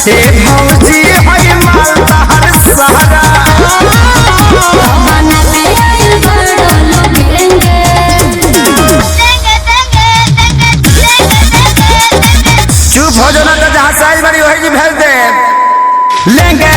ए भौजी हई माल तहर सहारा चुप हो जाना तो जहाँ साइज बड़ी वही भेज दे लेंगे